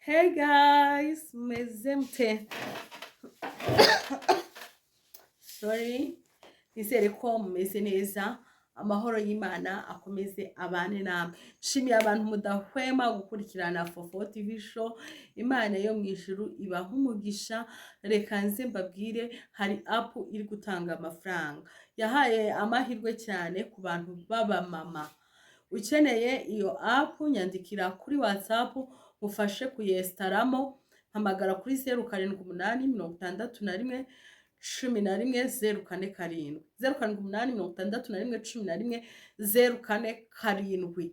Hey guys, meze mute? Sorry, nizere ko mumeze neza. Amahoro y'Imana akomeze abane namwe. Nshimiye abantu mudahwema gukurikirana Fofo TV show. Imana yo mu ijuru ibaha umugisha. Reka nze mbabwire hari app iri gutanga amafaranga. Yahaye amahirwe cyane ku bantu baba mama. Ukeneye iyo app nyandikira kuri WhatsApp mufashe kuyestaramo, hamagara kuri 0788 61 11 0788 61 11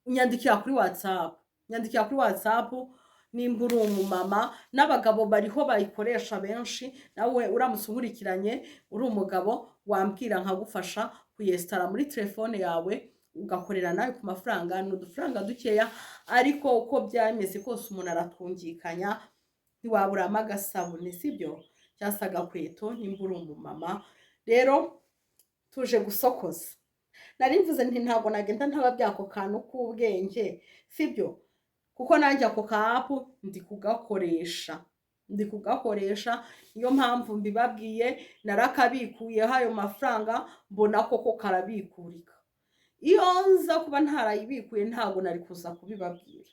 nyandikira kuri WhatsApp nimba uri umumama, n'abagabo bariho bayikoresha benshi. Nawe uramutse unkurikiranye uri umugabo wambwira nkagufasha kuyestara muri telefone yawe ugakorera nawe ku mafaranga. Ni udufaranga dukeya ariko uko byameze kose umuntu aratungikanya, ntiwaburamo agasabune sibyo cyangwa agakweto nimba uri umumama. Rero tuje gusokoza, nari mvuze nti ntabwo nagenda ntababya ako kantu k'ubwenge sibyo, kuko nanjye ako ka app ndi kugakoresha niyo mpamvu mbibabwiye. Narakabikuyeho ayo mafaranga mbona koko karabikurika. Iyo nza kuba ntarayibikuye ntabwo nari kuza kubibabwira,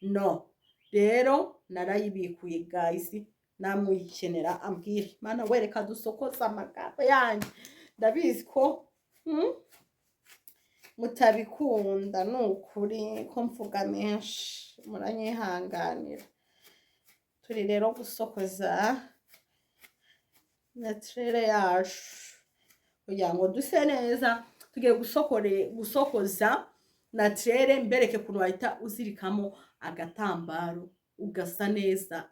no. Rero narayibikuye guys, namwe uyikenera ambwire. Mana wereka dusokoza amagambo yanjye, ndabizi ko mutabikunda, ni ukuri ko mvuga menshi, muranyihanganira. Turi rero gusokoza naturere yacu kugira ngo duse neza. Tugiye gusokoza naturere, mbereke kuntu wahita uzirikamo agatambaro ugasa neza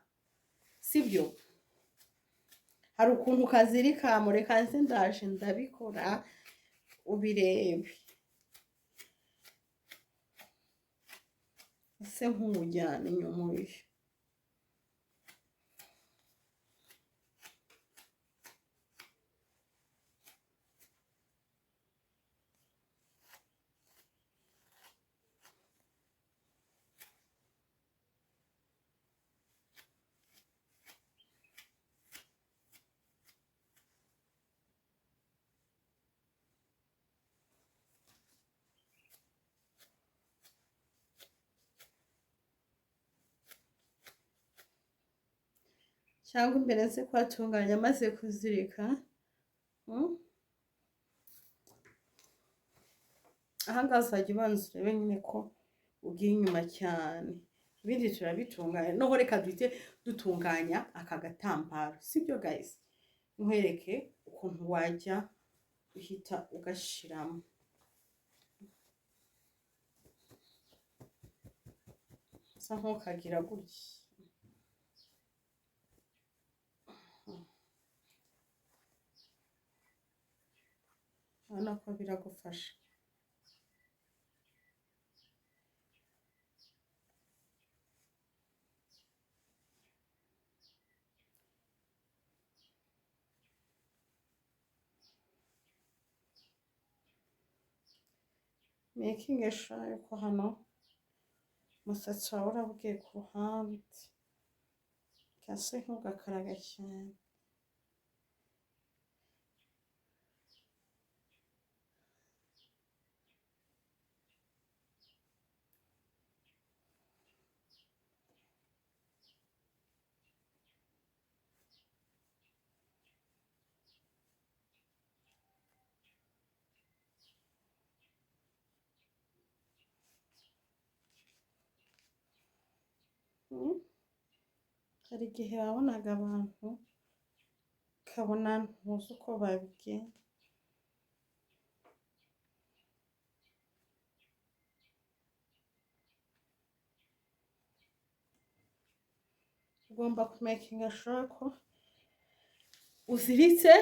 sibyo. Hari ukuntu kazirika, mureka nze ndaje ndabikora ubirebe. Ese nk'umujyana inyuma uyu cyangwa imbere nze kwatunganya maze kuzirika. Ahangaha uzajya ubanza urebe nyine ko ugiye inyuma cyane, ibindi turabitunganya. Noneho reka duhite dutunganya aka gatambaro sibyo guys. Nkwereke ukuntu wajya uhita ugashiramo. Sa nkukagira gutya, urabona ko biragufasha. Making sure ko hano umusatsi wawe urabugiye ku ruhande, kase ntugakaraga cyane. Hari igihe wabonaga abantu ukabona ntuzi uko babigenza. Ugomba kumakinga sure ko uziritse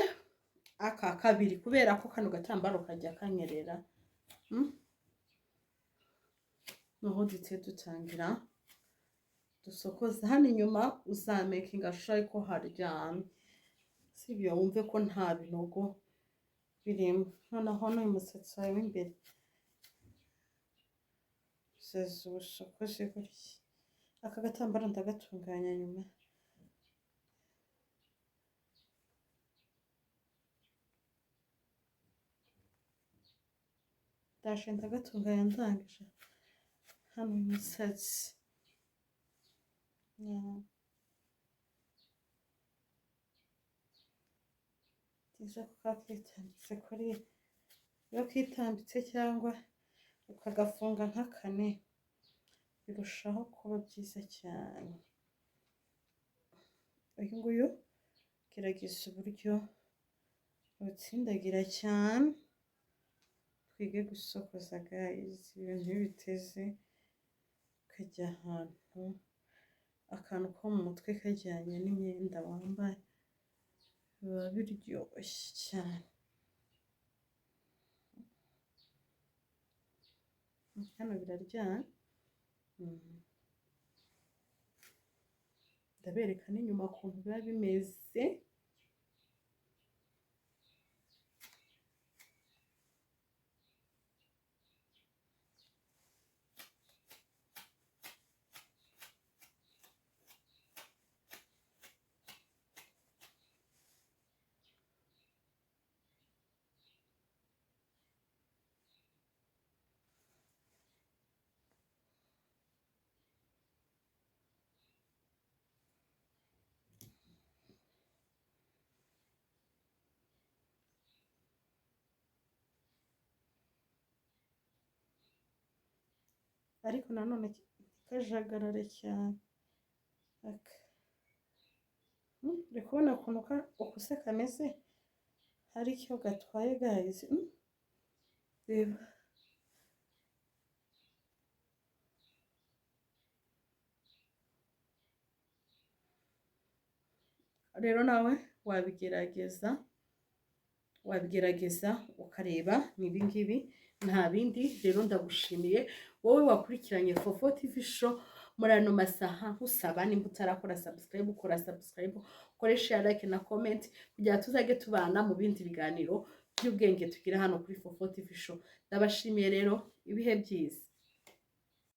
aka kabiri, kubera ko kano gatambaro kajya kanyerera. Noho dutse dutangira dusokoza. Hano inyuma uzamakinga sure ko haryamye sibyo, wumve ko nta binogo birimo. Noneho n'uyu musatsi wawe w'imbere usokoze gutya. aka gatambaro ndagatunganya nyuma. Ndaje ndagatunganya ndangije hano umusatsi. Byiza ko kakitambitse kuri iyo kitambitse cyangwa ukagafunga nk'akane birushaho kuba byiza cyane. Uyu nguyu gerageza uburyo utsindagira cyane. Twige gusokoza guys, ibintu biteze kajya ahantu, akantu ko mu mutwe kajyanye n'imyenda wambaye biba biryoshye cyane. Hano biraryana. Ndabereka n'inyuma ukuntu biba bimeze. Ariko nanone kajagarare cyane. Uri kubona ukuntu ukuse kameze, hari icyo gatwaye guys. Reba rero nawe wabigerageza ukareba n'ibingibi nta bindi. Rero ndagushimiye wowe wakurikiranye Fofo TV show muri ano masaha. Nkusaba nimba utarakora subscribe, ukora subscribe, ukore share, like na comment kugira tuzage tubana mu bindi biganiro by'ubwenge tugira hano kuri Fofo TV show. Ndabashimiye rero, ibihe byiza.